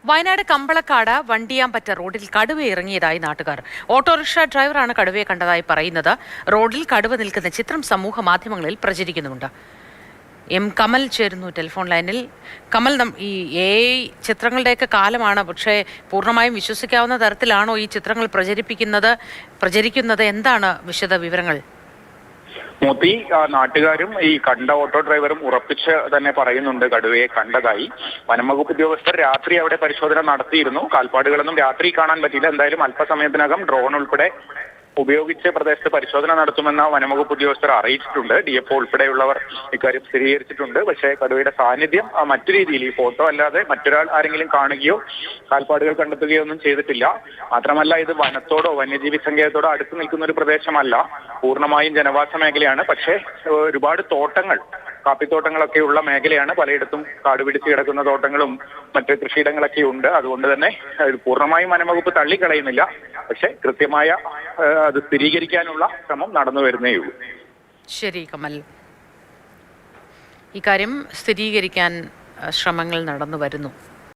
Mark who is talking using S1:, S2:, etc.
S1: വയനാട് കമ്പളക്കാട് വണ്ടിയാമ്പറ്റ റോഡിൽ കടുവ ഇറങ്ങിയതായി നാട്ടുകാർ. ഓട്ടോറിക്ഷ ഡ്രൈവറാണ് കടുവയെ കണ്ടതായി പറയുന്നത്. റോഡിൽ കടുവ നിൽക്കുന്ന ചിത്രം സമൂഹ മാധ്യമങ്ങളിൽ പ്രചരിക്കുന്നുണ്ട്. എം കമൽ ചേരുന്നു ടെലിഫോൺ ലൈനിൽ. കമൽ, ഈ AI ചിത്രങ്ങളുടെയൊക്കെ കാലമാണ്, പക്ഷേ പൂർണ്ണമായും വിശ്വസിക്കാവുന്ന തരത്തിലാണോ ഈ ചിത്രങ്ങൾ പ്രചരിക്കുന്നത്? എന്താണ് വിശദ വിവരങ്ങൾ?
S2: മോത്തി, നാട്ടുകാരും ഈ കണ്ട ഓട്ടോ ഡ്രൈവറും ഉറപ്പിച്ച് തന്നെ പറയുന്നുണ്ട് കടുവയെ കണ്ടതായി. വനംവകുപ്പ് ഉദ്യോഗസ്ഥർ രാത്രി അവിടെ പരിശോധന നടത്തിയിരുന്നു. കാൽപ്പാടുകളൊന്നും രാത്രി കാണാൻ പറ്റിയില്ല. എന്തായാലും അല്പസമയത്തിനകം ഡ്രോൺ ഉൾപ്പെടെ ഉപയോഗിച്ച് പ്രദേശത്ത് പരിശോധന നടത്തുമെന്ന വനംവകുപ്പ് ഉദ്യോഗസ്ഥർ അറിയിച്ചിട്ടുണ്ട്. DFO ഉൾപ്പെടെയുള്ളവർ ഇക്കാര്യം സ്ഥിരീകരിച്ചിട്ടുണ്ട്. പക്ഷേ കടുവയുടെ സാന്നിധ്യം മറ്റു രീതിയിൽ ഈ ഫോട്ടോ അല്ലാതെ മറ്റൊരാൾ ആരെങ്കിലും കാണുകയോ കാൽപ്പാടുകൾ കണ്ടെത്തുകയോ ഒന്നും ചെയ്തിട്ടില്ല. മാത്രമല്ല, ഇത് വനത്തോടോ വന്യജീവി സങ്കേതത്തോടോ അടുത്ത് നിൽക്കുന്ന ഒരു പ്രദേശമല്ല, പൂർണ്ണമായും ജനവാസ മേഖലയാണ്. പക്ഷേ ഒരുപാട് തോട്ടങ്ങൾ, കാപ്പിത്തോട്ടങ്ങളൊക്കെ ഉള്ള മേഖലയാണ്. പലയിടത്തും കാട് പിടിച്ച് കിടക്കുന്ന തോട്ടങ്ങളും മറ്റ് കൃഷിയിടങ്ങളൊക്കെ ഉണ്ട്. അതുകൊണ്ട് തന്നെ പൂർണ്ണമായും വനംവകുപ്പ് തള്ളിക്കളയുന്നില്ല. പക്ഷെ കൃത്യമായ അത് സ്ഥിരീകരിക്കാനുള്ള ശ്രമം നടന്നു വരുന്നേയുള്ളൂ.
S1: ശരി കമൽ, ഇക്കാര്യം സ്ഥിരീകരിക്കാൻ ശ്രമങ്ങൾ നടന്നു വരുന്നു.